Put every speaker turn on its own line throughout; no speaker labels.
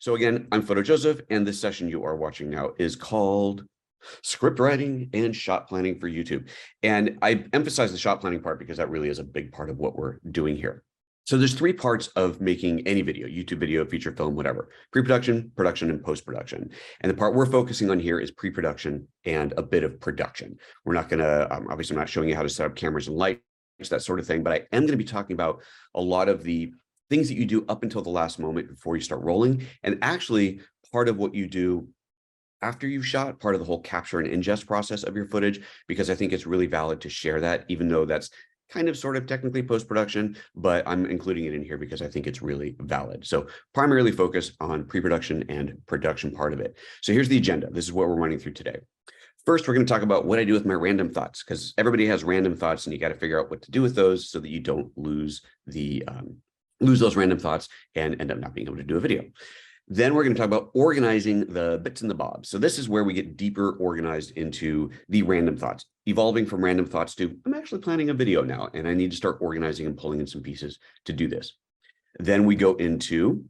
So again, I'm PhotoJoseph, and this session you are watching now is called Script Writing and Shot Planning for YouTube. And I emphasize the shot planning part because that really is a big part of what we're doing here. So there's three parts of making any video: YouTube video, feature film, whatever: pre-production, production, and post-production. And the part we're focusing on here is pre-production and a bit of production. We're not going to, obviously I'm not showing you how to set up cameras and lights, that sort of thing, but I am going to be talking about a lot of the things that you do up until the last moment before you start rolling, and actually part of what you do after you've shot, part of the whole capture and ingest process of your footage, because I think it's really valid to share that, even though that's kind of sort of technically post-production, but I'm including it in here because I think it's really valid. So primarily focus on pre-production and production part of it. So here's the agenda. This is what we're running through today. First, we're going to talk about what I do with my random thoughts, because everybody has random thoughts and you got to figure out what to do with those so that you don't lose those random thoughts and end up not being able to do a video. Then we're going to talk about organizing the bits and the bobs. So this is where we get deeper organized into the random thoughts, evolving from random thoughts to I'm actually planning a video now, and I need to start organizing and pulling in some pieces to do this. Then we go into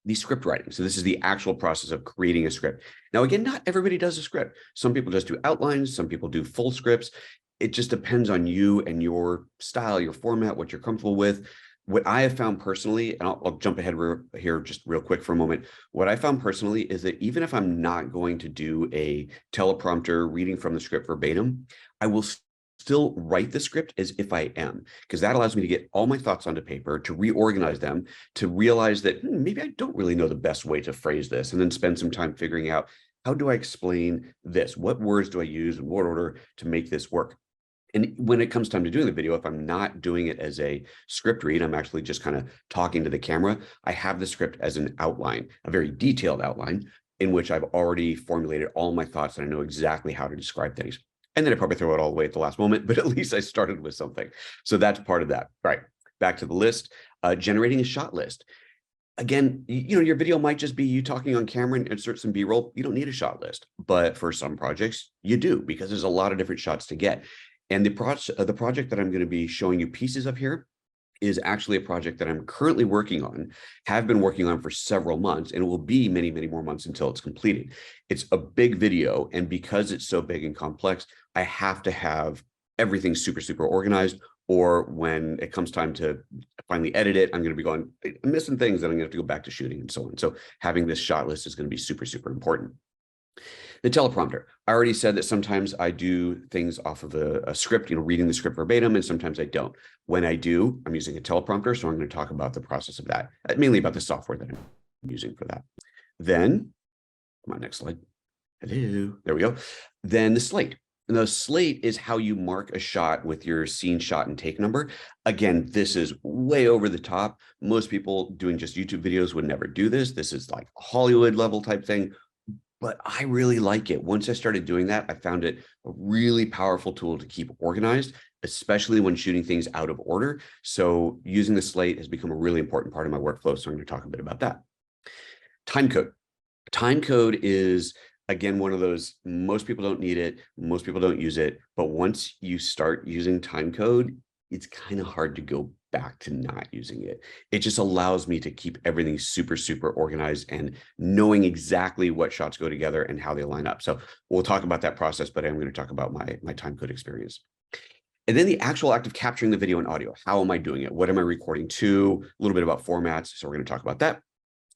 the script writing. So this is the actual process of creating a script. Now, again, not everybody does a script. Some people just do outlines. Some people do full scripts. It just depends on you and your style, your format, what you're comfortable with. What I have found personally, and I'll jump ahead here just real quick for a moment. What I found personally is that even if I'm not going to do a teleprompter reading from the script verbatim, I will still write the script as if I am, because that allows me to get all my thoughts onto paper, to reorganize them, to realize that maybe I don't really know the best way to phrase this, and then spend some time figuring out, how do I explain this? What words do I use in what order to make this work? And when it comes time to doing the video, if I'm not doing it as a script read, I'm actually just kind of talking to the camera, I have the script as an outline, a very detailed outline in which I've already formulated all my thoughts and I know exactly how to describe things. And then I probably throw it all the way at the last moment, but at least I started with something. So that's part of that. All right, back to the list, generating a shot list. Again, your video might just be you talking on camera and insert some B-roll. You don't need a shot list, but for some projects you do, because there's a lot of different shots to get. And the project that I'm going to be showing you pieces of here is actually a project that I'm currently working on, have been working on for several months, and it will be many, many more months until it's completed. It's a big video, and because it's so big and complex, I have to have everything super, super organized, or when it comes time to finally edit it, I'm going to be going, I'm missing things that I'm going to have to go back to shooting and so on. So having this shot list is going to be super, super important. The teleprompter. I already said that sometimes I do things off of a script, reading the script verbatim, and sometimes I don't. When I do, I'm using a teleprompter, so I'm going to talk about the process of that, mainly about the software that I'm using for that. Then, come on, next slide. Hello, there we go. Then the slate. And the slate is how you mark a shot with your scene, shot, and take number. Again, this is way over the top. Most people doing just YouTube videos would never do this. This is like a Hollywood level type thing. But I really like it. Once I started doing that, I found it a really powerful tool to keep organized, especially when shooting things out of order. So using the slate has become a really important part of my workflow. So I'm going to talk a bit about that. Timecode. Timecode is, again, one of those, most people don't need it. Most people don't use it. But once you start using timecode, it's kind of hard to go back to not using it. It just allows me to keep everything super, super organized and knowing exactly what shots go together and how they line up. So we'll talk about that process, but I'm going to talk about my timecode experience. And then the actual act of capturing the video and audio. How am I doing it? What am I recording to? A little bit about formats. So we're going to talk about that.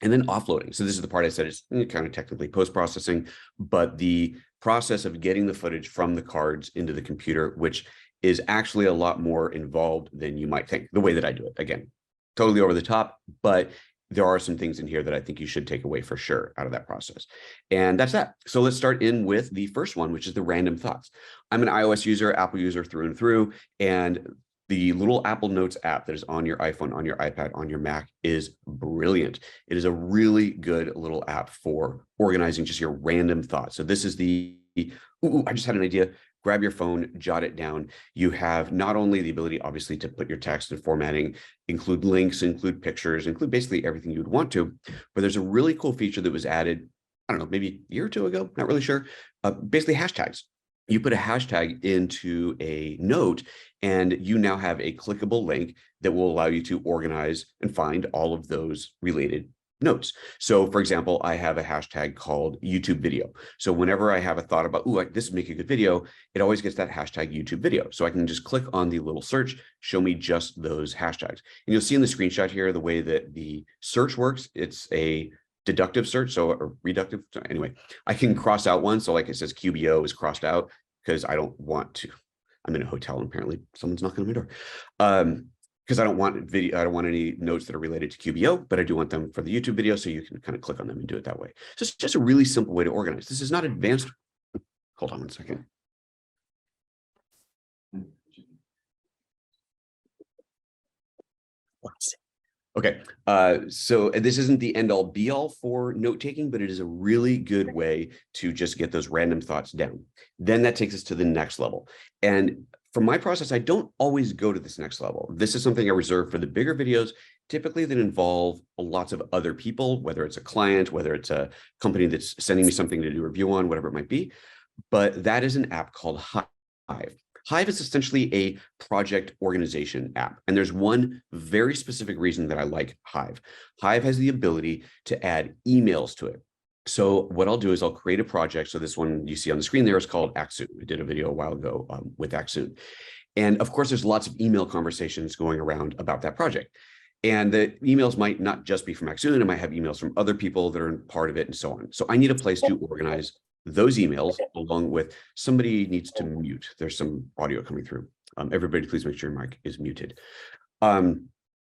And then offloading. So this is the part I said is kind of technically post-processing, but the process of getting the footage from the cards into the computer, which is actually a lot more involved than you might think, the way that I do it. Again, totally over the top, but there are some things in here that I think you should take away for sure out of that process. And that's that. So let's start in with the first one, which is the random thoughts. I'm an iOS user, Apple user through and through, and the little Apple Notes app that is on your iPhone, on your iPad, on your Mac is brilliant. It is a really good little app for organizing just your random thoughts. So this is the, I just had an idea. Grab your phone, jot it down. You have not only the ability, obviously, to put your text and formatting, include links, include pictures, include basically everything you would want to, but there's a really cool feature that was added, I don't know, maybe a year or two ago, not really sure, basically hashtags. You put a hashtag into a note, and you now have a clickable link that will allow you to organize and find all of those related notes. So for example, I have a hashtag called YouTube video. So whenever I have a thought about, ooh, this would make a good video, it always gets that hashtag YouTube video. So I can just click on the little search, show me just those hashtags. And you'll see in the screenshot here, the way that the search works, it's a deductive search, so a reductive. Anyway, I can cross out one. So like it says QBO is crossed out because I don't want to. I'm in a hotel and apparently someone's knocking on my door. Because I don't want video, I don't want any notes that are related to QBO, but I do want them for the YouTube video, so you can kind of click on them and do it that way. So it's just a really simple way to organize. This is not advanced. Hold on one second. Okay, so this isn't the end all be all for note taking, but it is a really good way to just get those random thoughts down. Then that takes us to the next level. And for my process, I don't always go to this next level. This is something I reserve for the bigger videos, typically that involve lots of other people, whether it's a client, whether it's a company that's sending me something to do a review on, whatever it might be. But that is an app called Hive. Hive is essentially a project organization app. And there's one very specific reason that I like Hive. Hive has the ability to add emails to it. So what I'll do is I'll create a project. So this one you see on the screen there is called Act Soon. I did a video a while ago with Act Soon. And of course, there's lots of email conversations going around about that project. And the emails might not just be from Act Soon. It might have emails from other people that are part of it and so on. So I need a place to organize those emails, along with somebody needs to mute. There's some audio coming through. Everybody, please make sure your mic is muted.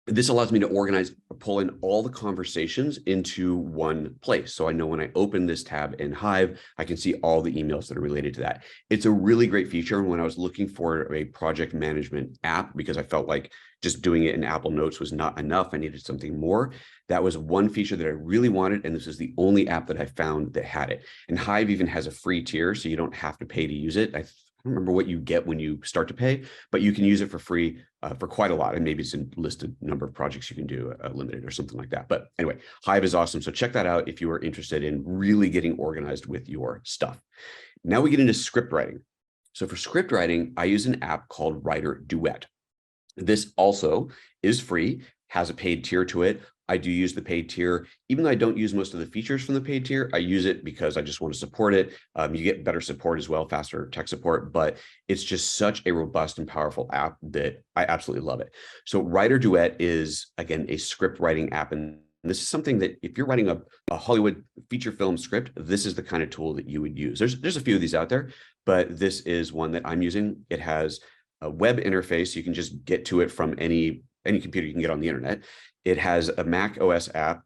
This allows me to organize, pull in all the conversations into one place. So I know when I open this tab in Hive, I can see all the emails that are related to that. It's a really great feature. And when I was looking for a project management app, because I felt like just doing it in Apple Notes was not enough, I needed something more. That was one feature that I really wanted. And this is the only app that I found that had it. And Hive even has a free tier, so you don't have to pay to use it. I don't remember what you get when you start to pay, but you can use it for free for quite a lot. And maybe it's a listed number of projects you can do, limited or something like that. But anyway, Hive is awesome. So check that out if you are interested in really getting organized with your stuff. Now we get into script writing. So for script writing, I use an app called Writer Duet. This also is free, has a paid tier to it. I do use the paid tier. Even though I don't use most of the features from the paid tier, I use it because I just want to support it. You get better support as well, faster tech support, but it's just such a robust and powerful app that I absolutely love it. So Writer Duet is, again, a script writing app. And this is something that if you're writing a Hollywood feature film script, this is the kind of tool that you would use. There's a few of these out there, but this is one that I'm using. It has a web interface. You can just get to it from any computer you can get on the internet. It has a Mac OS app.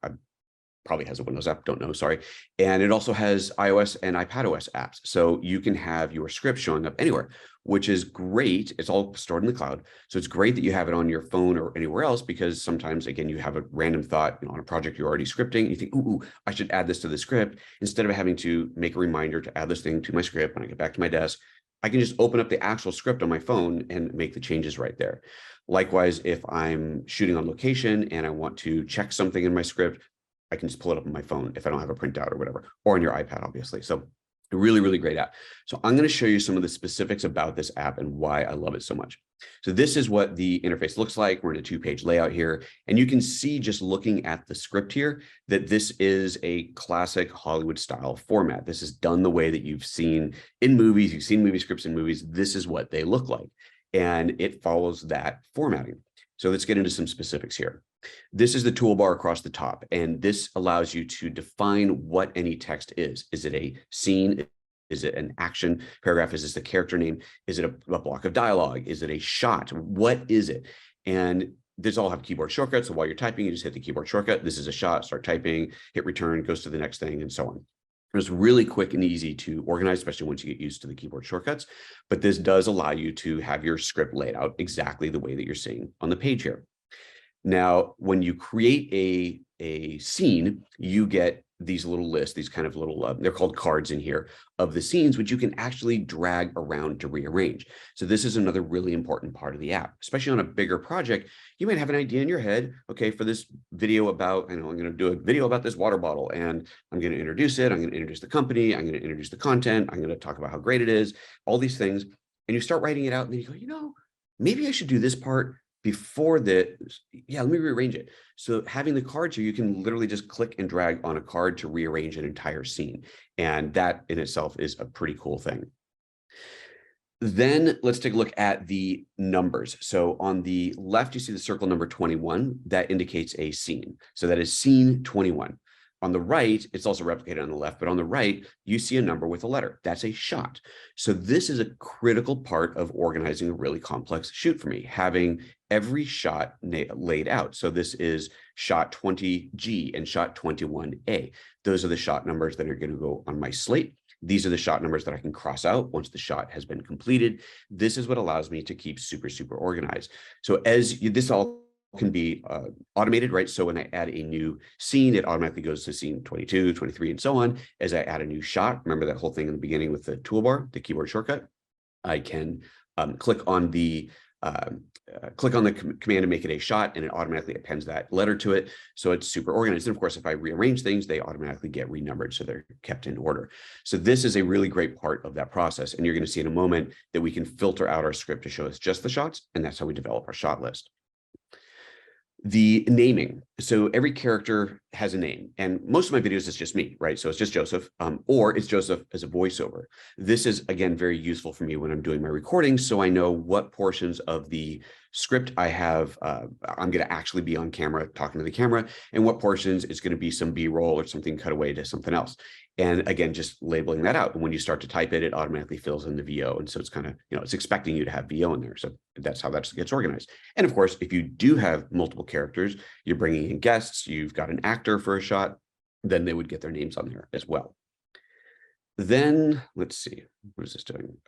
Probably has a Windows app, don't know, sorry. And it also has iOS and iPadOS apps. So you can have your script showing up anywhere, which is great. It's all stored in the cloud. So it's great that you have it on your phone or anywhere else, because sometimes, again, you have a random thought on a project you're already scripting. You think, ooh, I should add this to the script. Instead of having to make a reminder to add this thing to my script when I get back to my desk, I can just open up the actual script on my phone and make the changes right there. Likewise, if I'm shooting on location and I want to check something in my script, I can just pull it up on my phone if I don't have a printout or whatever, or on your iPad, obviously. So a really, really great app. So I'm going to show you some of the specifics about this app and why I love it so much. So this is what the interface looks like. We're in a 2-page layout here, and you can see just looking at the script here that this is a classic Hollywood style format. This is done the way that you've seen in movies. You've seen movie scripts in movies. This is what they look like, and it follows that formatting. So let's get into some specifics here. This is the toolbar across the top, and this allows you to define what any text is. Is it a scene? Is it an action paragraph? Is this a character name? Is it a block of dialogue? Is it a shot? What is it? And these all have keyboard shortcuts. So while you're typing, you just hit the keyboard shortcut. This is a shot, start typing, hit return, goes to the next thing, and so on. It's really quick and easy to organize, especially once you get used to the keyboard shortcuts. But this does allow you to have your script laid out exactly the way that you're seeing on the page here. Now, when you create a scene, you get these little lists, these kind of little, they're called cards in here, of the scenes, which you can actually drag around to rearrange. So this is another really important part of the app, especially on a bigger project. You might have an idea in your head, okay, for this video about, I'm going to do a video about this water bottle, and I'm going to introduce it. I'm going to introduce the company. I'm going to introduce the content. I'm going to talk about how great it is, all these things. And you start writing it out, and then you go, maybe I should do this part before that, yeah, let me rearrange it. So having the cards here, you can literally just click and drag on a card to rearrange an entire scene. And that in itself is a pretty cool thing. Then let's take a look at the numbers. So on the left, you see the circle number 21. That indicates a scene. So that is scene 21. On the right, it's also replicated on the left, but on the right, you see a number with a letter. That's a shot. So this is a critical part of organizing a really complex shoot for me, having every shot laid out. So this is shot 20G and shot 21A. Those are the shot numbers that are going to go on my slate. These are the shot numbers that I can cross out once the shot has been completed. This is what allows me to keep super, super organized. So this all can be automated, right? So when I add a new scene, it automatically goes to scene 22, 23, and so on. As I add a new shot, remember that whole thing in the beginning with the toolbar, the keyboard shortcut, I can click on the command to make it a shot, and it automatically appends that letter to it. So it's super organized. And of course, if I rearrange things, they automatically get renumbered, so they're kept in order. So this is a really great part of that process. And you're going to see in a moment that we can filter out our script to show us just the shots. And that's how we develop our shot list. The naming. So every character has a name, and most of my videos is just me, right? So it's just Joseph, or it's Joseph as a voiceover. This is, again, very useful for me when I'm doing my recordings, so I know what portions of the script I have, I'm going to actually be on camera talking to the camera, and what portions is going to be some B-roll or something cut away to something else. And again, just labeling that out. And when you start to type it, it automatically fills in the VO. And so it's kind of, it's expecting you to have VO in there. So that's how that gets organized. And of course, if you do have multiple characters, you're bringing in guests, you've got an actor for a shot, then they would get their names on there as well. Then let's see, what is this doing?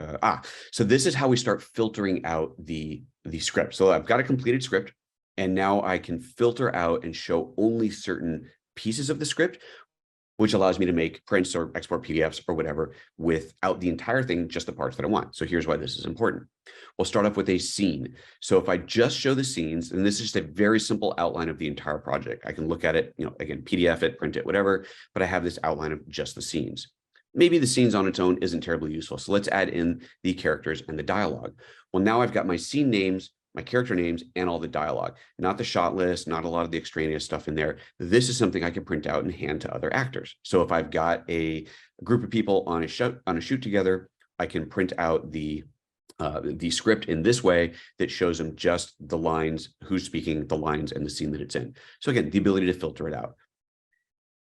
So this is how we start filtering out the script. So I've got a completed script, and now I can filter out and show only certain pieces of the script, which allows me to make prints or export PDFs or whatever without the entire thing, just the parts that I want. So here's why this is important. We'll start off with a scene. So if I just show the scenes, and this is just a very simple outline of the entire project, I can look at it, again, PDF it, print it, whatever, but I have this outline of just the scenes. Maybe the scenes on its own isn't terribly useful. So let's add in the characters and the dialogue. Well, now I've got my scene names, my character names, and all the dialogue, not the shot list, not a lot of the extraneous stuff in there. This is something I can print out and hand to other actors. So if I've got a group of people on a shoot together, I can print out the script in this way that shows them just the lines, who's speaking, the lines, and the scene that it's in. So again, the ability to filter it out.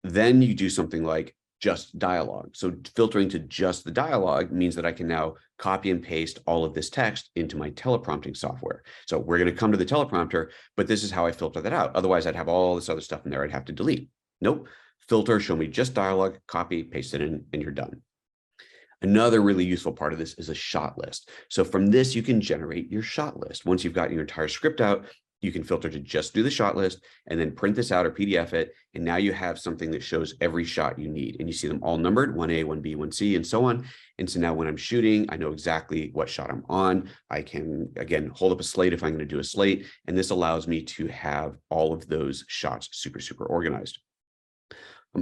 Then you do something like just dialogue. So filtering to just the dialogue means that I can now copy and paste all of this text into my teleprompting software. So we're going to come to the teleprompter, but this is how I filter that out. Otherwise, I'd have all this other stuff in there I'd have to delete. Nope. Filter, show me just dialogue, copy, paste it in, and you're done. Another really useful part of this is a shot list. So from this, you can generate your shot list. Once you've got your entire script out, you can filter to just do the shot list and then print this out or PDF it. And now you have something that shows every shot you need. And you see them all numbered, 1A, 1B, 1C, and so on. And so now when I'm shooting, I know exactly what shot I'm on. I can, again, hold up a slate if I'm going to do a slate. And this allows me to have all of those shots super, super organized.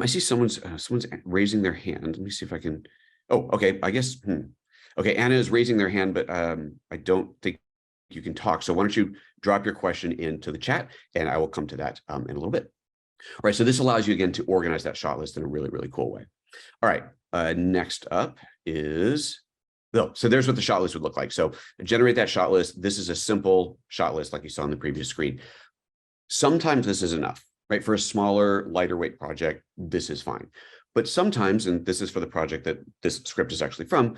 I see someone's raising their hand. Let me see if I can. Oh, okay. I guess. Okay, Anna is raising their hand, but I don't think you can talk. So why don't you drop your question into the chat, and I will come to that in a little bit. All right, so this allows you, again, to organize that shot list in a really, really cool way. All right, next up is, so there's what the shot list would look like. So generate that shot list. This is a simple shot list like you saw on the previous screen. Sometimes this is enough, right? For a smaller, lighter weight project, this is fine. But sometimes, and this is for the project that this script is actually from,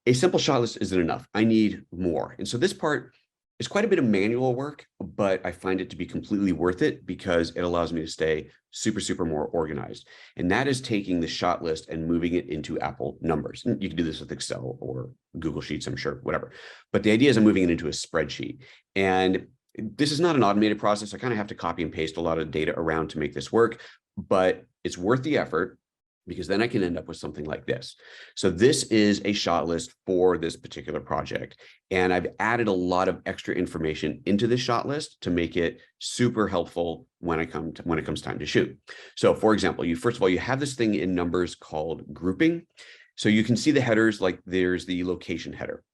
a simple shot list isn't enough. I need more. And so this part is quite a bit of manual work, but I find it to be completely worth it because it allows me to stay super, super more organized. And that is taking the shot list and moving it into Apple numbers. And you can do this with Excel or Google Sheets, I'm sure, whatever. But the idea is I'm moving it into a spreadsheet. And this is not an automated process. I kind of have to copy and paste a lot of data around to make this work, but it's worth the effort, because then I can end up with something like this. So this is a shot list for this particular project. And I've added a lot of extra information into this shot list to make it super helpful when it comes time to shoot. So for example, first of all, you have this thing in numbers called grouping. So you can see the headers, like there's the location header.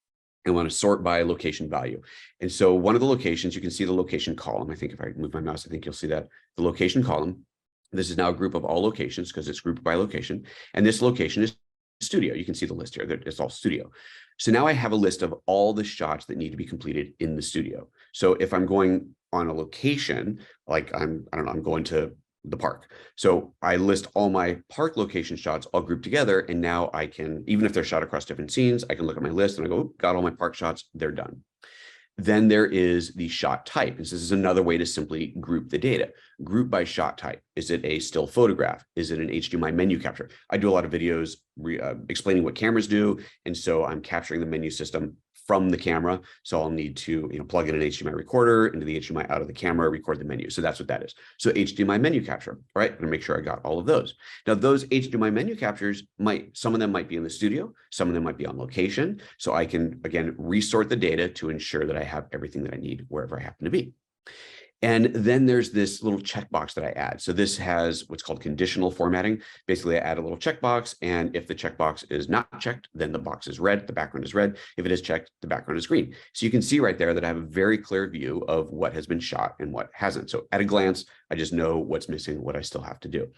I want to sort by location value. And so one of the locations, you can see the location column. I think if I move my mouse, I think you'll see that the location column. This is now a group of all locations because it's grouped by location. And this location is studio. You can see the list here. It's all studio. So now I have a list of all the shots that need to be completed in the studio. So if I'm going on a location, like I don't know, I'm going to the park. So I list all my park location shots all grouped together. And now I can, even if they're shot across different scenes, I can look at my list and I go, oh, got all my park shots, they're done. Then there is the shot type. This is another way to simply group the data. Group by shot type. Is it a still photograph? Is it an HDMI menu capture? I do a lot of videos explaining what cameras do. And so I'm capturing the menu system from the camera. So I'll need to plug in an HDMI recorder into the HDMI out of the camera, record the menu. So that's what that is. So HDMI menu capture. All right, I'm gonna make sure I got all of those. Now those HDMI menu captures some of them might be in the studio, some of them might be on location. So I can, again, resort the data to ensure that I have everything that I need wherever I happen to be. And then there's this little checkbox that I add. So this has what's called conditional formatting. Basically, I add a little checkbox, and if the checkbox is not checked, then the box is red, the background is red. If it is checked, the background is green. So you can see right there that I have a very clear view of what has been shot and what hasn't. So at a glance, I just know what's missing, what I still have to do.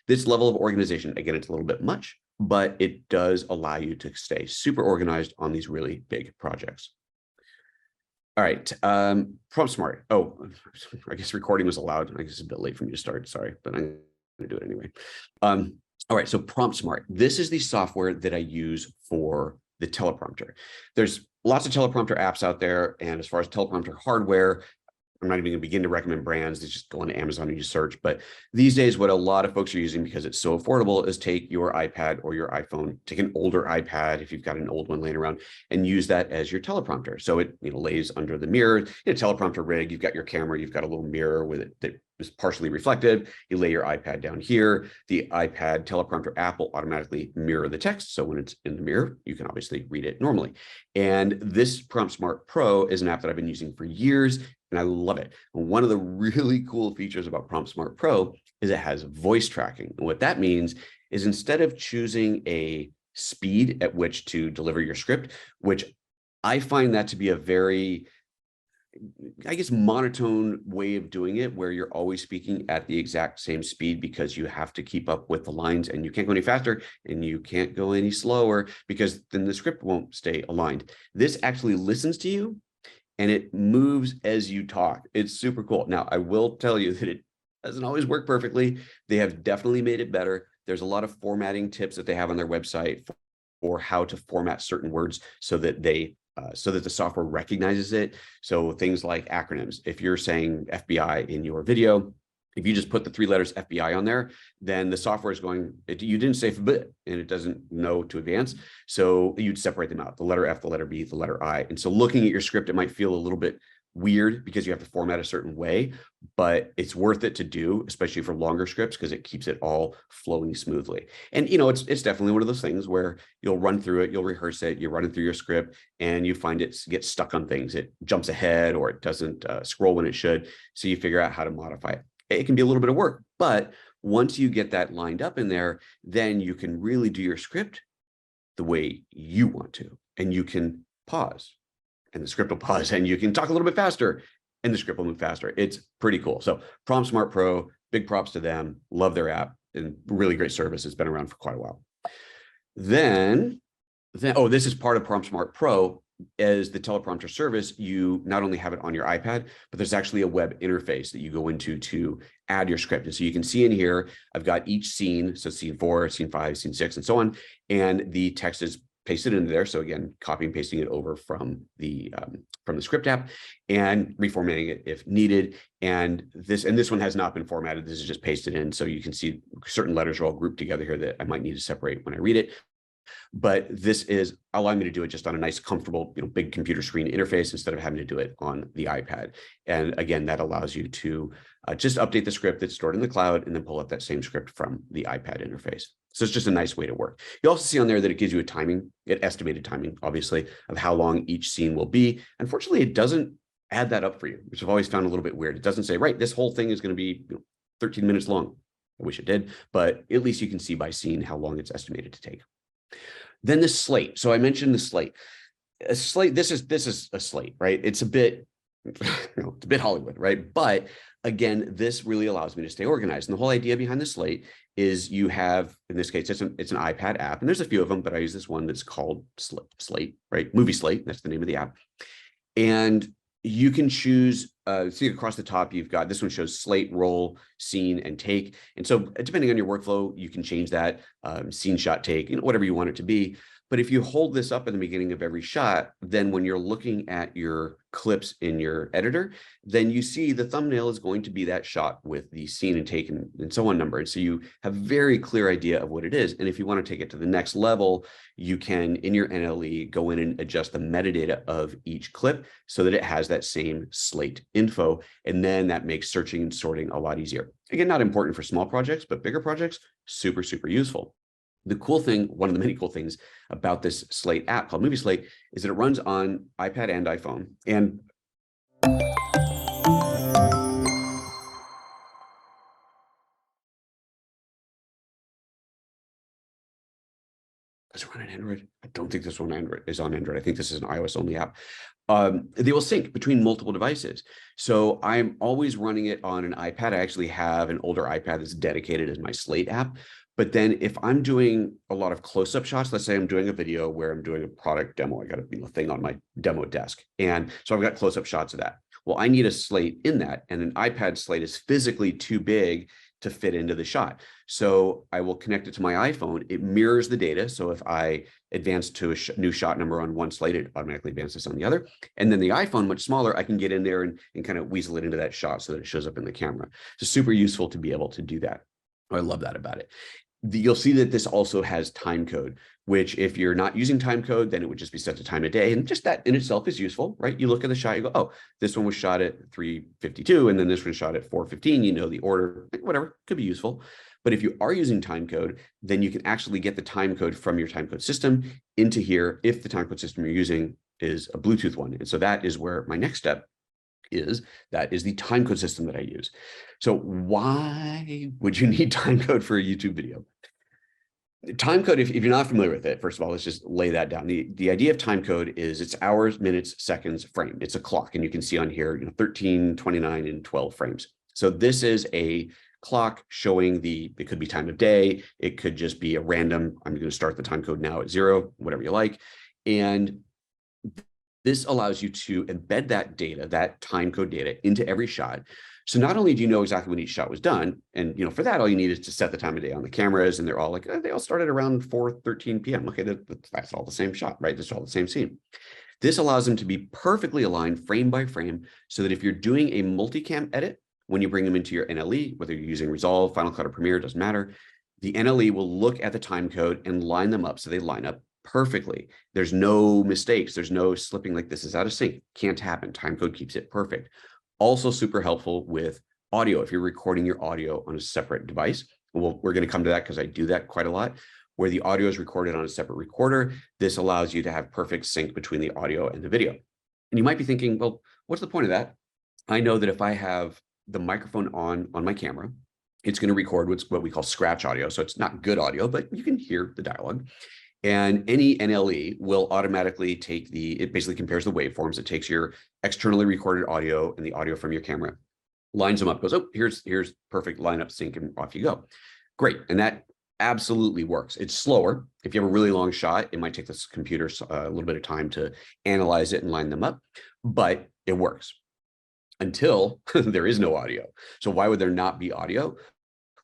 This level of organization, again, it's a little bit much, but it does allow you to stay super organized on these really big projects. All right, Prompt Smart. Oh, I guess recording was allowed. I guess it's a bit late for me to start, sorry, but I'm gonna do it anyway. All right, so Prompt Smart. This is the software that I use for the teleprompter. There's lots of teleprompter apps out there, and as far as teleprompter hardware, I'm not even going to begin to recommend brands. They just go on Amazon and you search. But these days, what a lot of folks are using because it's so affordable is take your iPad or your iPhone, take an older iPad if you've got an old one laying around, and use that as your teleprompter. So it lays under the mirror. In a teleprompter rig, you've got your camera, you've got a little mirror with it that is partially reflective. You lay your iPad down here. The iPad teleprompter app will automatically mirror the text. So when it's in the mirror, you can obviously read it normally. And this Prompt Smart Pro is an app that I've been using for years, and I love it. And one of the really cool features about Prompt Smart Pro is it has voice tracking. And what that means is instead of choosing a speed at which to deliver your script, which I find that to be a very, I guess, monotone way of doing it, where you're always speaking at the exact same speed because you have to keep up with the lines and you can't go any faster and you can't go any slower because then the script won't stay aligned. This actually listens to you and it moves as you talk. It's super cool. Now, I will tell you that it doesn't always work perfectly. They have definitely made it better. There's a lot of formatting tips that they have on their website for how to format certain words so that the software recognizes it. So things like acronyms. If you're saying FBI in your video, if you just put the 3 letters FBI on there, then the software is going, you didn't say FB, and it doesn't know to advance. So you'd separate them out, the letter F, the letter B, the letter I. And so looking at your script, it might feel a little bit weird because you have to format a certain way, but it's worth it to do, especially for longer scripts, because it keeps it all flowing smoothly. And it's definitely one of those things where you'll run through it, you'll rehearse it, you're running through your script, and you find it gets stuck on things. It jumps ahead or it doesn't scroll when it should. So you figure out how to modify it. It can be a little bit of work, but once you get that lined up in there, then you can really do your script the way you want to, and you can pause and the script will pause, and you can talk a little bit faster and the script will move faster. It's pretty cool. So Prompt Smart Pro, big props to them. Love their app and really great service. It's been around for quite a while. Then this is part of Prompt Smart Pro. As the teleprompter service, you not only have it on your iPad, but there's actually a web interface that you go into to add your script. And so you can see in here, I've got each scene. So scene 4, scene 5, scene 6, and so on. And the text is pasted into there. So again, copy and pasting it over from the script app and reformatting it if needed. And this one has not been formatted. This is just pasted in. So you can see certain letters are all grouped together here that I might need to separate when I read it. But this is allowing me to do it just on a nice, comfortable, big computer screen interface instead of having to do it on the iPad. And again, that allows you to just update the script that's stored in the cloud and then pull up that same script from the iPad interface. So it's just a nice way to work. You also see on there that it gives you an estimated timing, obviously, of how long each scene will be. Unfortunately, it doesn't add that up for you, which I've always found a little bit weird. It doesn't say, right, this whole thing is going to be 13 minutes long. I wish it did, but at least you can see by scene how long it's estimated to take. Then the slate. So I mentioned the slate. a slate, this is a slate, right? It's a bit, it's a bit Hollywood, right? But again, this really allows me to stay organized. And the whole idea behind the slate is you have, in this case, it's an iPad app, and there's a few of them, but I use this one that's called Slate, right? Movie Slate, that's the name of the app. And you can choose, see across the top, you've got, this one shows slate, roll, scene, and take. And so depending on your workflow, you can change that, scene, shot, take, whatever you want it to be. But if you hold this up in the beginning of every shot, then when you're looking at your clips in your editor, then you see the thumbnail is going to be that shot with the scene and take and so on number. And so you have a very clear idea of what it is. And if you want to take it to the next level, you can, in your NLE, go in and adjust the metadata of each clip so that it has that same slate info. And then that makes searching and sorting a lot easier. Again, not important for small projects, but bigger projects, super, super useful. The cool thing, one of the many cool things about this Slate app called Movie Slate is that it runs on iPad and iPhone. And does it run on Android? I don't think this one is on Android. I think this is an iOS only app. They will sync between multiple devices. So I'm always running it on an iPad. I actually have an older iPad that's dedicated as my Slate app. But then if I'm doing a lot of close-up shots, let's say I'm doing a video where I'm doing a product demo, I got a thing on my demo desk. And so I've got close-up shots of that. Well, I need a slate in that, and an iPad slate is physically too big to fit into the shot. So I will connect it to my iPhone. It mirrors the data. So if I advance to a new shot number on one slate, it automatically advances on the other. And then the iPhone, much smaller, I can get in there and kind of weasel it into that shot so that it shows up in the camera. So super useful to be able to do that. I love that about it. You'll see that this also has timecode, which if you're not using timecode, then it would just be set to time of day. And just that in itself is useful, right? You look at the shot, you go, oh, this one was shot at 3:52, and then this one shot at 4:15, you know the order, whatever, could be useful. But if you are using timecode, then you can actually get the timecode from your timecode system into here if the timecode system you're using is a Bluetooth one. And so that is where my next step is. That is the timecode system that I use. So why would you need timecode for a YouTube video? Timecode, if you're not familiar with it, first of all, let's just lay that down. The idea of timecode is it's hours, minutes, seconds, frame. It's a clock, and you can see on here, 13, 29, and 12 frames. So this is a clock showing it could be time of day. It could just be a random, I'm going to start the timecode now at 0, whatever you like. And this allows you to embed that data, that timecode data, into every shot. So not only do you know exactly when each shot was done, and for that, all you need is to set the time of day on the cameras, and they're all like, they all started around 4:13 p.m. Okay, that's all the same shot, right? That's all the same scene. This allows them to be perfectly aligned frame by frame, so that if you're doing a multicam edit, when you bring them into your NLE, whether you're using Resolve, Final Cut, or Premiere, doesn't matter, the NLE will look at the timecode and line them up so they line up perfectly. There's no mistakes. There's no slipping like this is out of sync. Can't happen. Timecode keeps it perfect. Also super helpful with audio if you're recording your audio on a separate device. We're going to come to that because I do that quite a lot, where the audio is recorded on a separate recorder. This allows you to have perfect sync between the audio and the video. And you might be thinking, well, what's the point of that? I know that if I have the microphone on my camera, it's going to record what we call scratch audio. So it's not good audio, but you can hear the dialogue. And any NLE will automatically take it basically compares the waveforms. It takes your externally recorded audio and the audio from your camera, lines them up, goes, oh, here's perfect lineup sync, and off you go. Great. And that absolutely works. It's slower. If you have a really long shot, it might take this computer a little bit of time to analyze it and line them up, but it works until there is no audio. So why would there not be audio?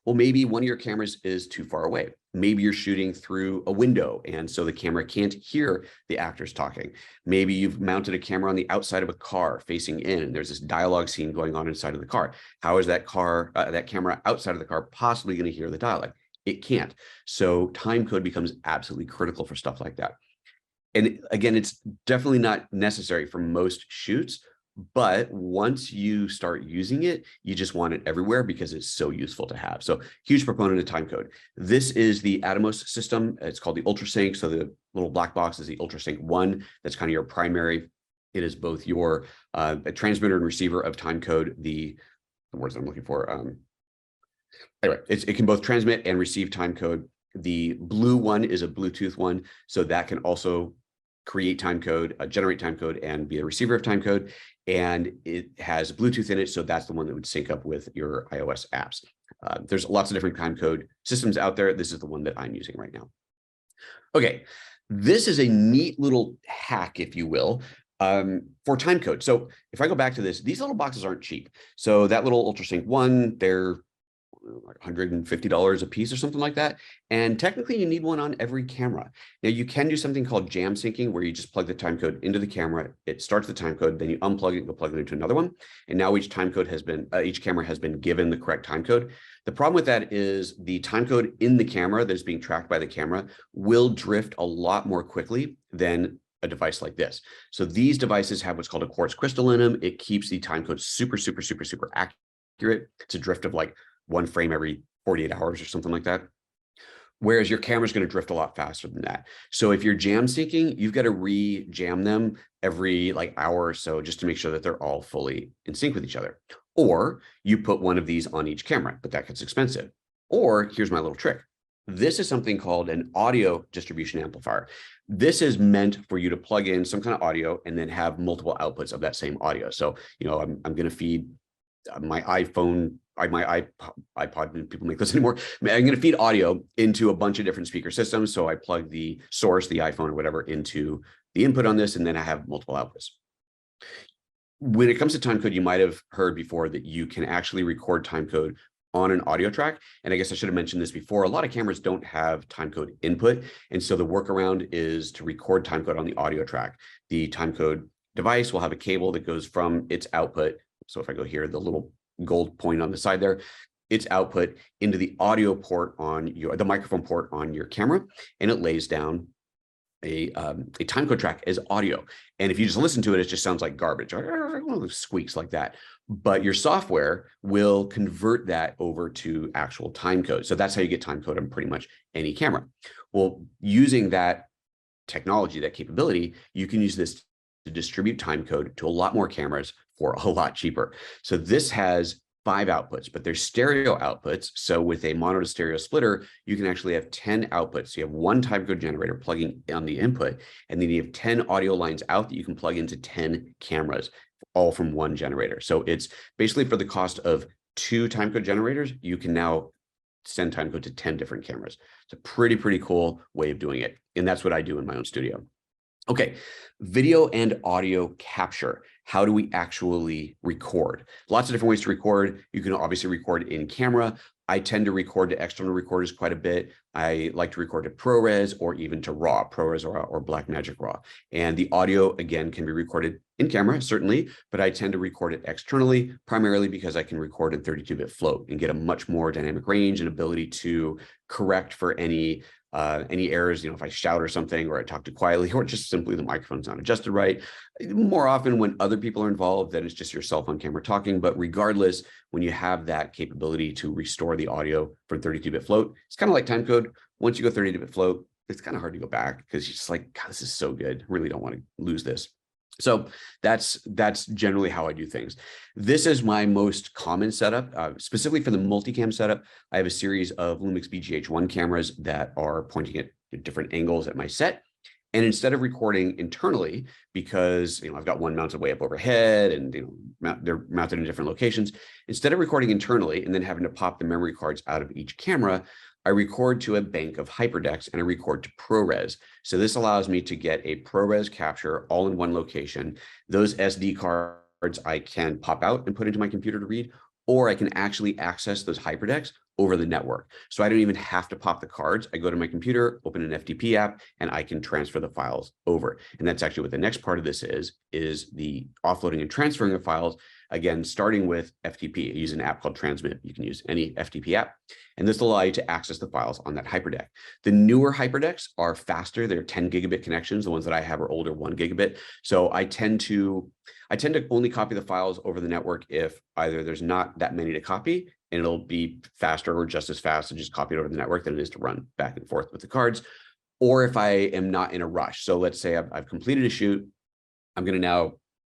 Well, maybe one of your cameras is too far away. Maybe you're shooting through a window, and so the camera can't hear the actors talking. Maybe you've mounted a camera on the outside of a car facing in, and there's this dialogue scene going on inside of the car. How is that camera outside of the car possibly going to hear the dialogue? It can't. So timecode becomes absolutely critical for stuff like that. And again, it's definitely not necessary for most shoots, but once you start using it, you just want it everywhere because it's so useful to have. So huge proponent of timecode. This is the Atomos system. It's called the UltraSync. So the little black box is the UltraSync 1. That's kind of your primary. It is both your transmitter and receiver of timecode. The words I'm looking for. Anyway, it can both transmit and receive timecode. The blue one is a Bluetooth one. So that can also create timecode, generate timecode, and be a receiver of timecode. And it has Bluetooth in it, so that's the one that would sync up with your iOS apps. There's lots of different timecode systems out there. This is the one that I'm using right now. Okay, this is a neat little hack, if you will, for timecode. So if I go back to this, these little boxes aren't cheap. So that little UltraSync one, they're like $150 a piece or something like that. And technically you need one on every camera. Now you can do something called jam syncing, where you just plug the timecode into the camera, it starts the timecode, then you unplug it, go plug it into another one. And now each timecode has been, each camera has been given the correct timecode. The problem with that is the timecode in the camera that is being tracked by the camera will drift a lot more quickly than a device like this. So these devices have what's called a quartz crystal in them. It keeps the timecode super accurate. It's a drift of like 1 frame every 48 hours or something like that. Whereas your camera's going to drift a lot faster than that. So if you're jam syncing, you've got to re-jam them every like hour or so just to make sure that they're all fully in sync with each other. Or you put one of these on each camera, but that gets expensive. Or here's my little trick. This is something called an audio distribution amplifier. This is meant for you to plug in some kind of audio and then have multiple outputs of that same audio. So, you know, I'm going to feed my iPhone, my iPod, people make this anymore. I'm going to feed audio into a bunch of different speaker systems. So I plug the source, the iPhone or whatever, into the input on this, and then I have multiple outputs. When it comes to timecode, you might have heard before that you can actually record timecode on an audio track. And I guess I should have mentioned this before. A lot of cameras don't have timecode input. And so the workaround is to record timecode on the audio track. The timecode device will have a cable that goes from its output. So if I go here, the little gold point on the side there, its output into the audio port on the microphone port on your camera, and it lays down a timecode track as audio. And if you just listen to it, it just sounds like garbage, or squeaks like that. But your software will convert that over to actual timecode. So that's how you get timecode on pretty much any camera. Well, using that technology, that capability, you can use this to distribute timecode to a lot more cameras for a lot cheaper. So this has 5 outputs, but they're stereo outputs. So with a mono to stereo splitter, you can actually have 10 outputs. So you have 1 timecode generator plugging on the input, and then you have 10 audio lines out that you can plug into 10 cameras, all from 1 generator. So it's basically for the cost of 2 timecode generators, you can now send timecode to 10 different cameras. It's a pretty cool way of doing it. And that's what I do in my own studio. Okay, video and audio capture. How do we actually record? Lots of different ways to record. You can obviously record in camera. I tend to record to external recorders quite a bit. I like to record to ProRes or even to RAW, ProRes or Blackmagic RAW. And the audio, again, can be recorded in camera, certainly, but I tend to record it externally, primarily because I can record in 32-bit float and get a much more dynamic range and ability to correct for any errors, you know, if I shout or something, or I talk too quietly, or just simply the microphone's not adjusted right. More often when other people are involved, then it's just yourself on camera talking. But regardless, when you have that capability to restore the audio from 32-bit float, it's kind of like timecode. Once you go 32-bit float, it's kind of hard to go back because you're just like, God, this is so good. I really don't want to lose this. So that's generally how I do things. This is my most common setup. Specifically for the multicam setup, I have a series of Lumix BGH1 cameras that are pointing at different angles at my set. And instead of recording internally, because I've got one mounted way up overhead and they're mounted in different locations, instead of recording internally and then having to pop the memory cards out of each camera, I record to a bank of hyperdecks and I record to ProRes. So this allows me to get a ProRes capture all in one location. Those SD cards I can pop out and put into my computer to read, or I can actually access those hyperdecks over the network. So I don't even have to pop the cards. I go to my computer, open an FTP app, and I can transfer the files over. And that's actually what the next part of this is the offloading and transferring of files. Again, starting with FTP, I use an app called Transmit. You can use any FTP app, and this will allow you to access the files on that hyperdeck. The newer hyperdecks are faster. They're 10 gigabit connections. The ones that I have are older, 1 gigabit. So I tend to only copy the files over the network if either there's not that many to copy, and it'll be faster or just as fast to just copy it over the network than it is to run back and forth with the cards, or if I am not in a rush. So let's say I've completed a shoot. I'm going to now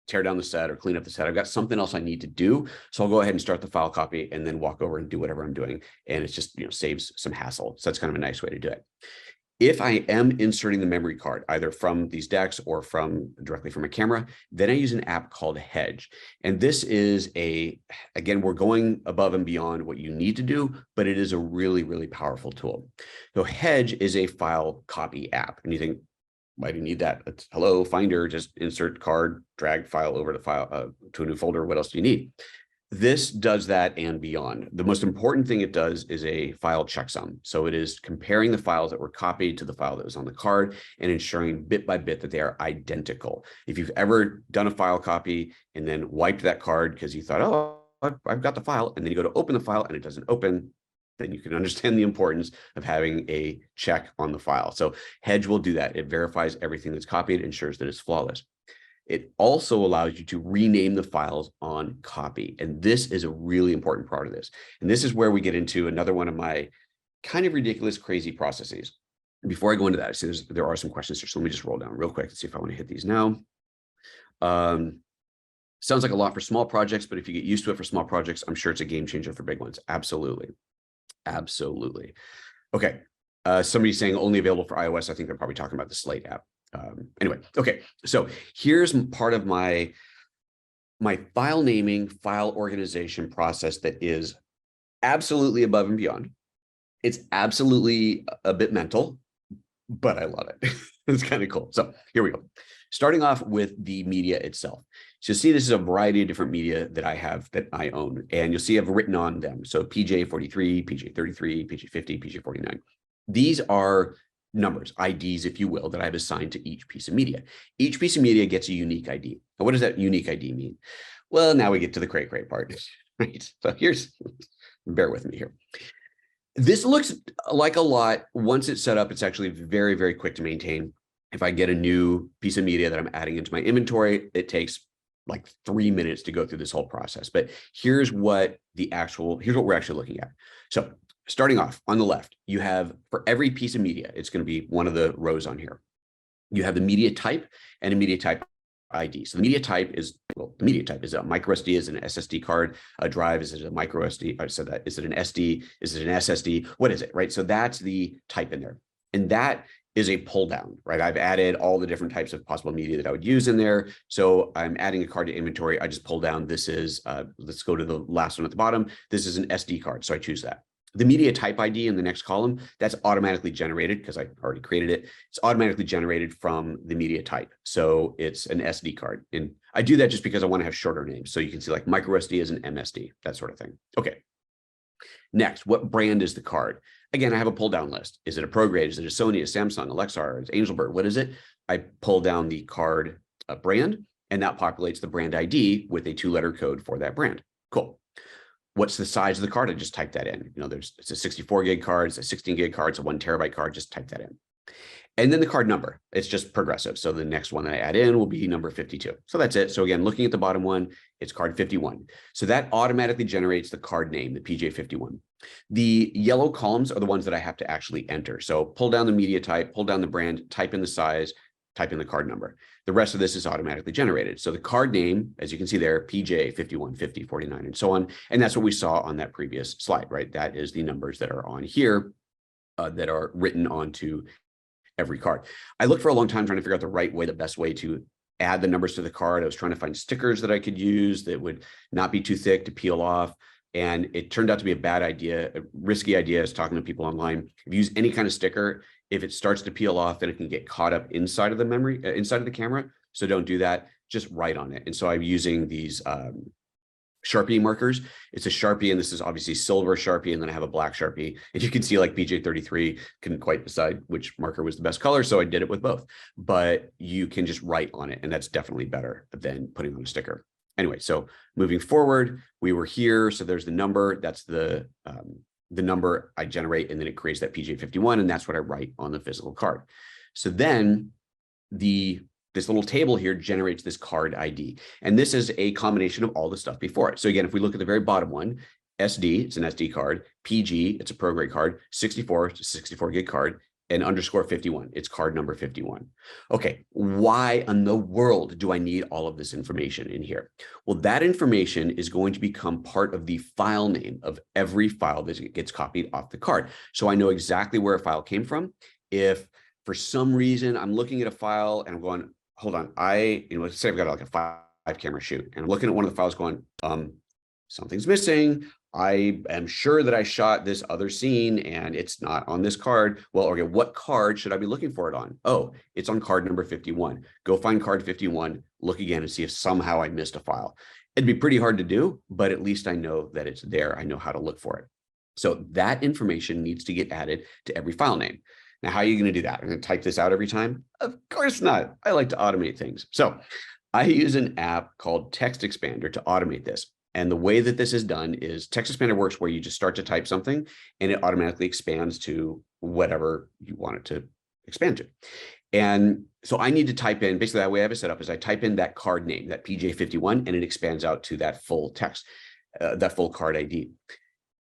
tear down the set or clean up the set. I've got something else I need to do. So I'll go ahead and start the file copy and then walk over and do whatever I'm doing. And it's just, saves some hassle. So that's kind of a nice way to do it. If I am inserting the memory card, either from these decks or directly from a camera, then I use an app called Hedge. And this is again, we're going above and beyond what you need to do, but it is a really, really powerful tool. So Hedge is a file copy app. And you think, why do you need that? It's hello, Finder, just insert card, drag file over to file to a new folder. What else do you need? This does that and beyond. The most important thing it does is a file checksum. So it is comparing the files that were copied to the file that was on the card and ensuring bit by bit that they are identical. If you've ever done a file copy and then wiped that card because you thought, oh, I've got the file, and then you go to open the file and it doesn't open, then you can understand the importance of having a check on the file. So Hedge will do that. It verifies everything that's copied, ensures that it's flawless. It also allows you to rename the files on copy. And this is a really important part of this. And this is where we get into another one of my kind of ridiculous, crazy processes. Before I go into that, I see there are some questions here. So let me just roll down real quick and see if I want to hit these now. Sounds like a lot for small projects, but if you get used to it for small projects, I'm sure it's a game changer for big ones. Absolutely. Absolutely. Okay. Somebody's saying only available for iOS. I think they're probably talking about the Slate app. Anyway, okay, so here's part of my file naming, file organization process that is absolutely above and beyond. It's absolutely a bit mental, but I love it. It's kind of cool. So here we go. Starting off with the media itself. So you'll see this is a variety of different media that I have that I own, and you'll see I've written on them. So PJ43, PJ33, PJ50, PJ49. These are numbers, IDs, if you will, that I've assigned to each piece of media. Each piece of media gets a unique ID. And what does that unique ID mean? Well, now we get to the cray part, right? So bear with me here. This looks like a lot. Once it's set up, it's actually very, very quick to maintain. If I get a new piece of media that I'm adding into my inventory, it takes like 3 minutes to go through this whole process. But here's what we're actually looking at. So starting off on the left, you have, for every piece of media, it's going to be one of the rows on here. You have the media type and a media type ID. So the media type is, a micro SD, is it an SSD card, a drive, is it a micro SD? I said that. Is it an SD? Is it an SSD? What is it, right? So that's the type in there. And that is a pull down, right? I've added all the different types of possible media that I would use in there. So I'm adding a card to inventory. I just pull down, this is, let's go to the last one at the bottom. This is an SD card. So I choose that. The media type ID in the next column, that's automatically generated because I already created it. It's automatically generated from the media type. So it's an SD card. And I do that just because I want to have shorter names. So you can see like micro SD is an MSD, that sort of thing. Okay. Next, what brand is the card? Again, I have a pull down list. Is it a ProGrade? Is it a Sony, a Samsung, a Lexar, is it Angelbird? What is it? I pull down the card brand, and that populates the brand ID with a 2-letter code for that brand. Cool. What's the size of the card? I just type that in. It's a 64 gig card, it's a 16 gig card, it's a 1 terabyte card, just type that in. And then the card number, it's just progressive. So the next one that I add in will be number 52. So that's it. So again, looking at the bottom one, it's card 51. So that automatically generates the card name, the PJ51. The yellow columns are the ones that I have to actually enter. So pull down the media type, pull down the brand, type in the size, type in the card number. The rest of this is automatically generated. So the card name, as you can see there, PJ 51, 50, 49, and so on. And that's what we saw on that previous slide, right? That is the numbers that are on here that are written onto every card. I looked for a long time trying to figure out the best way to add the numbers to the card. I was trying to find stickers that I could use that would not be too thick to peel off. And it turned out to be a bad idea, a risky idea. I was talking to people online. If you use any kind of sticker, if it starts to peel off, then it can get caught up inside of the memory, inside of the camera. So don't do that, just write on it. And so I'm using these Sharpie markers. It's a Sharpie, and this is obviously silver Sharpie, and then I have a black Sharpie. And you can see like PJ33 couldn't quite decide which marker was the best color, so I did it with both. But you can just write on it, and that's definitely better than putting on a sticker. Anyway, so moving forward, we were here. So there's the number. That's the number I generate, and then it creates that PJ51, and that's what I write on the physical card. So then this little table here generates this card ID. And this is a combination of all the stuff before it. So again, if we look at the very bottom one, SD, it's an SD card, PG, it's a ProGrade card, 64, it's a 64 gig card, and underscore 51, it's card number 51. Okay, why in the world do I need all of this information in here? Well, that information is going to become part of the file name of every file that gets copied off the card. So I know exactly where a file came from. If for some reason I'm looking at a file and I'm going, hold on, let's say I've got like a five camera shoot and I'm looking at one of the files going, something's missing. I am sure that I shot this other scene and it's not on this card. Well, okay, what card should I be looking for it on? Oh, it's on card number 51. Go find card 51, look again and see if somehow I missed a file. It'd be pretty hard to do, but at least I know that it's there. I know how to look for it. So that information needs to get added to every file name. Now, how are you going to do that? I'm going to type this out every time? Of course not. I like to automate things. So I use an app called Text Expander to automate this. And the way that this is done is Text Expander works where you just start to type something and it automatically expands to whatever you want it to expand to. And so I need to type in, basically that way I have it set up is I type in that card name, that PJ51, and it expands out to that full text, that full card ID.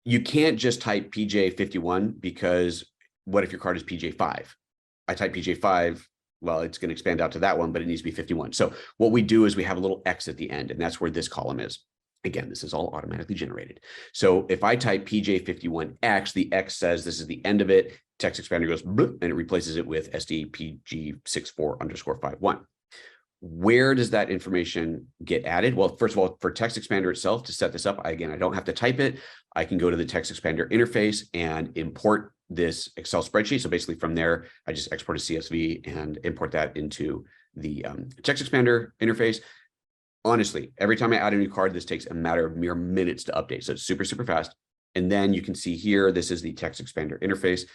You can't just type PJ51 because what if your card is PJ5? I type PJ5, well, it's going to expand out to that one, but it needs to be 51. So what we do is we have a little X at the end, and that's where this column is. Again, this is all automatically generated. So if I type PJ51X, the X says this is the end of it. Text Expander goes bloop, and it replaces it with SDPG64_51. Where does that information get added? Well, first of all, for Text Expander itself, to set this up, I don't have to type it. I can go to the Text Expander interface and import this Excel spreadsheet. So basically from there, I just export a CSV and import that into the Text Expander interface. Honestly, every time I add a new card, this takes a matter of mere minutes to update. So it's super, super fast. And then you can see here, this is the Text Expander interface.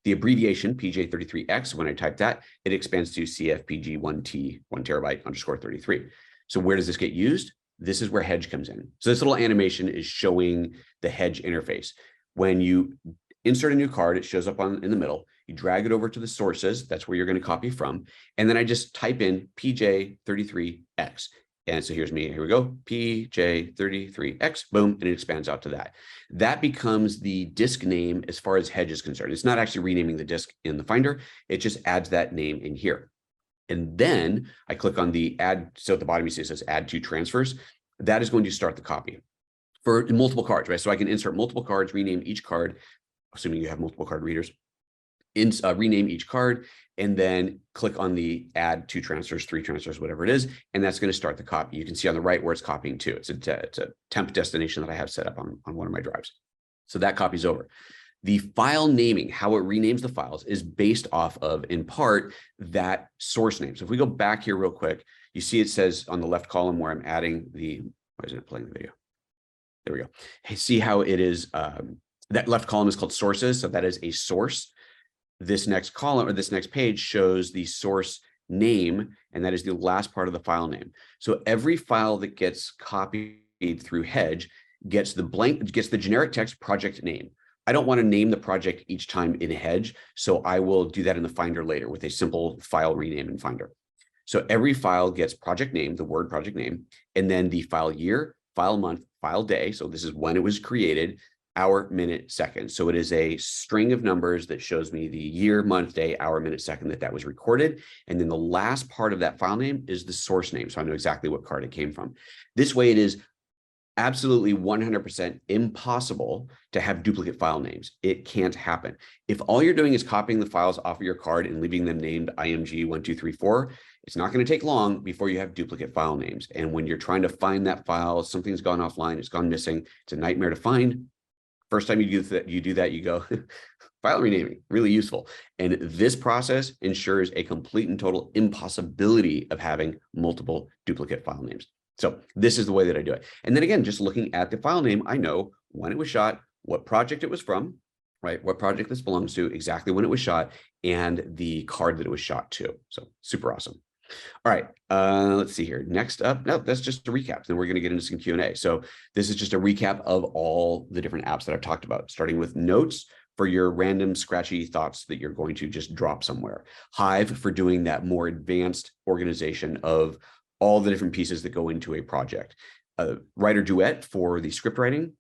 The abbreviation PJ33X, when I type that, it expands to CFPG1T, 1 terabyte _33. So where does this get used? This is where Hedge comes in. So this little animation is showing the Hedge interface. When you insert a new card, it shows up in the middle. You drag it over to the sources. That's where you're going to copy from. And then I just type in PJ33X. And so here's me, here we go, PJ33X, boom, and it expands out to that. That becomes the disk name as far as Hedge is concerned. It's not actually renaming the disk in the Finder, it just adds that name in here. And then I click on the add, so at the bottom you see it says add to transfers. That is going to start the copy for multiple cards, right? So I can insert multiple cards, rename each card, assuming you have multiple card readers, rename each card, and then click on the add 2 transfers, 3 transfers, whatever it is, and that's going to start the copy. You can see on the right where it's copying to. It's a temp destination that I have set up on one of my drives. So that copies over. The file naming, how it renames the files, is based off of, in part, that source name. So if we go back here real quick, you see it says on the left column where I'm adding the, why isn't it playing the video? There we go. Hey, see how it is, that left column is called sources, so that is a source. This next column or this next page shows the source name, and that is the last part of the file name. So every file that gets copied through Hedge gets the generic text project name. I don't want to name the project each time in Hedge, so I will do that in the Finder later with a simple file rename in Finder. So every file gets project name, the word project name, and then the file year, file month, file day. So this is when it was created, hour, minute, second. So it is a string of numbers that shows me the year, month, day, hour, minute, second that was recorded. And then the last part of that file name is the source name. So I know exactly what card it came from. This way it is absolutely 100% impossible to have duplicate file names. It can't happen. If all you're doing is copying the files off of your card and leaving them named IMG1234, it's not going to take long before you have duplicate file names. And when you're trying to find that file, something's gone offline, it's gone missing, it's a nightmare to find. First time you do that, you go, file renaming, really useful. And this process ensures a complete and total impossibility of having multiple duplicate file names. So this is the way that I do it. And then again, just looking at the file name, I know when it was shot, what project it was from, right? What project this belongs to, exactly when it was shot, and the card that it was shot to. So super awesome. All right, let's see here. Next up, no, that's just a recap. Then we're going to get into some Q&A. So this is just a recap of all the different apps that I've talked about, starting with Notes for your random scratchy thoughts that you're going to just drop somewhere. Hive for doing that more advanced organization of all the different pieces that go into a project. Writer Duet for the script writing.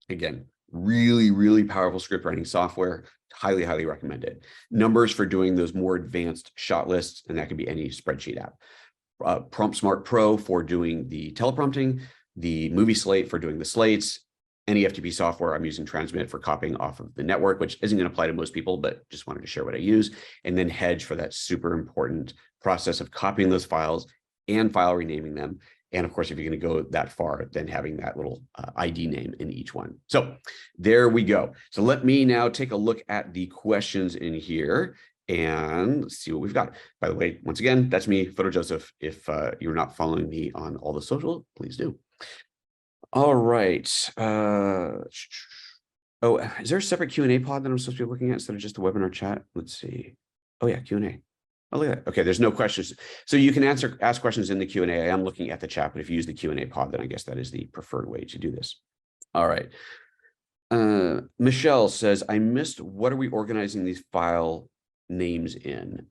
Again, really, really powerful script writing software. Highly, highly recommend it. Numbers for doing those more advanced shot lists, and that could be any spreadsheet app. Prompt Smart Pro for doing the teleprompting, the movie Slate for doing the slates, Any FTP software, I'm using Transmit for copying off of the network, which isn't going to apply to most people, but just wanted to share what I use. And then Hedge for that super important process of copying those files and file renaming them. And of course, if you're going to go that far, then having that little ID name in each one. So there we go. So let me now take a look at the questions in here and see what we've got. By the way, once again, that's me, PhotoJoseph. If you're not following me on all the social, please do. All right. Oh, is there a separate Q&A pod that I'm supposed to be looking at instead of just the webinar chat? Let's see. Oh yeah, Q&A. Oh, look at that. Okay, there's no questions. So you can ask questions in the Q&A. I am looking at the chat, but if you use the Q&A pod, then I guess that is the preferred way to do this. All right. Michelle says, I missed, what are we organizing these file names in?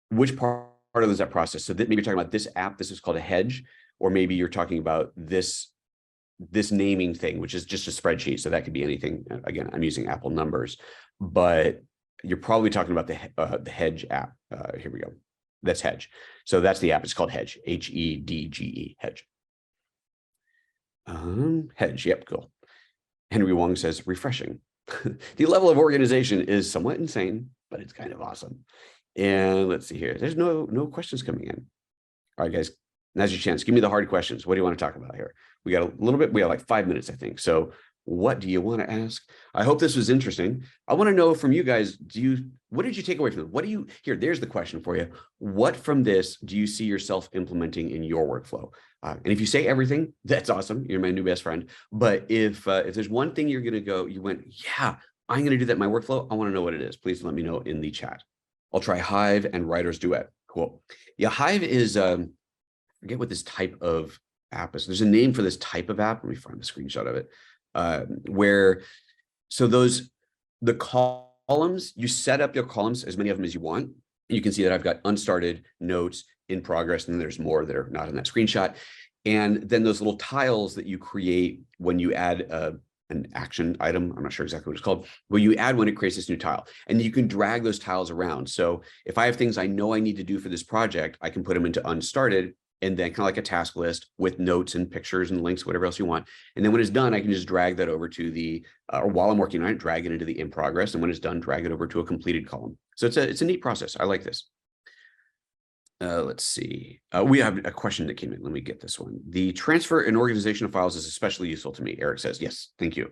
Which part of that process? So that maybe you're talking about this app, this is called a Hedge, or maybe you're talking about this naming thing, which is just a spreadsheet. So that could be anything. Again, I'm using Apple numbers, but you're probably talking about the Hedge app. Here we go. That's Hedge. So that's the app. It's called Hedge, Hedge, Hedge. Hedge. Yep. Cool. Henry Wong says, refreshing. The level of organization is somewhat insane, but it's kind of awesome. And let's see here. There's no questions coming in. All right, guys. Now's your chance. Give me the hard questions. What do you want to talk about here? We got a little bit. We have like 5 minutes, I think. So what do you want to ask? I hope this was interesting. I want to know from you guys, what did you take away from it? There's the question for you. What from this do you see yourself implementing in your workflow? And if you say everything, that's awesome. You're my new best friend. But if there's one thing you're going to go, yeah, I'm going to do that in my workflow. I want to know what it is. Please let me know in the chat. I'll try Hive and Writer's Duet. Cool. Yeah, Hive is, I forget what this type of app is. There's a name for this type of app. Let me find the screenshot of it. The columns, you set up your columns, as many of them as you want. You can see that I've got unstarted, notes, in progress, and then there's more that are not in that screenshot. And then those little tiles that you create when you add an action item, I'm not sure exactly what it's called, where you add when it creates this new tile. And you can drag those tiles around. So if I have things I know I need to do for this project, I can put them into unstarted, and then kind of like a task list with notes and pictures and links, whatever else you want. And then when it's done, I can just drag that over to the, or while I'm working on it, drag it into the in progress. And when it's done, drag it over to a completed column. So it's a neat process. I like this. Let's see. We have a question that came in. Let me get this one. The transfer and organization of files is especially useful to me. Eric says, yes, thank you.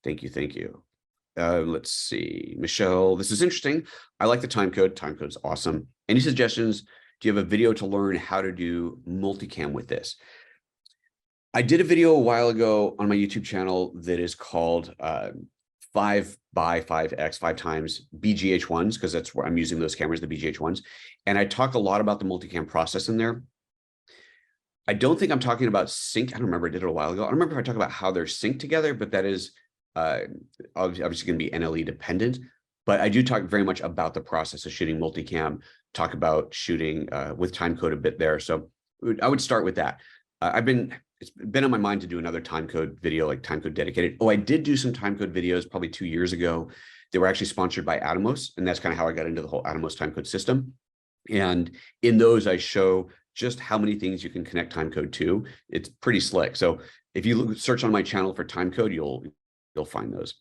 Thank you. Thank you. Let's see. Michelle, this is interesting. I like the timecode. Timecode's awesome. Any suggestions? Do you have a video to learn how to do multicam with this? I did a video a while ago on my YouTube channel that is called 5x5x, 5 times BGH1s, because that's where I'm using those cameras, the BGH1s. And I talk a lot about the multicam process in there. I don't think I'm talking about sync. I don't remember, I did it a while ago. I don't remember if I talk about how they're synced together, but that is obviously going to be NLE dependent. But I do talk very much about the process of shooting multicam, talk about shooting with timecode a bit there. So I would start with that. It's been on my mind to do another timecode video, like timecode dedicated. Oh, I did do some timecode videos probably 2 years ago. They were actually sponsored by Atomos, and that's kind of how I got into the whole Atomos timecode system. And in those, I show just how many things you can connect timecode to. It's pretty slick. So if you search on my channel for timecode, you'll find those.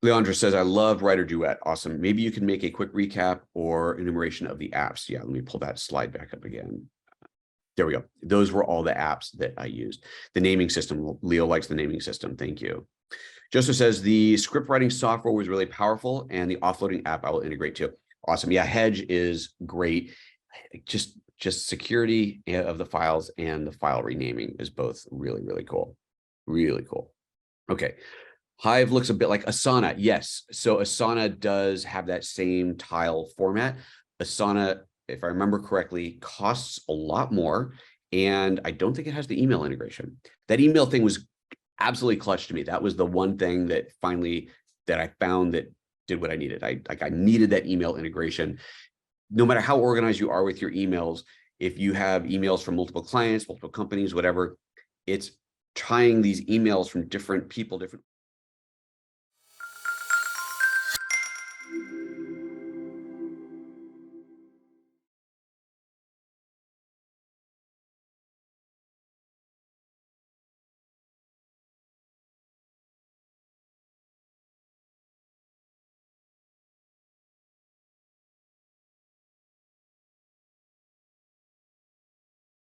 Leandra says, I love Writer Duet. Awesome. Maybe you can make a quick recap or enumeration of the apps. Yeah, let me pull that slide back up again. There we go. Those were all the apps that I used. The naming system, Leo likes the naming system. Thank you. Joseph says, the script writing software was really powerful, and the offloading app I will integrate too. Awesome. Yeah, Hedge is great. Just security of the files and the file renaming is both really, really cool. Really cool. Okay. Hive looks a bit like Asana. Yes. So Asana does have that same tile format. Asana, if I remember correctly, costs a lot more. And I don't think it has the email integration. That email thing was absolutely clutch to me. That was the one thing that I found that did what I needed. I needed that email integration. No matter how organized you are with your emails, if you have emails from multiple clients, multiple companies, whatever, it's trying these emails from different people, different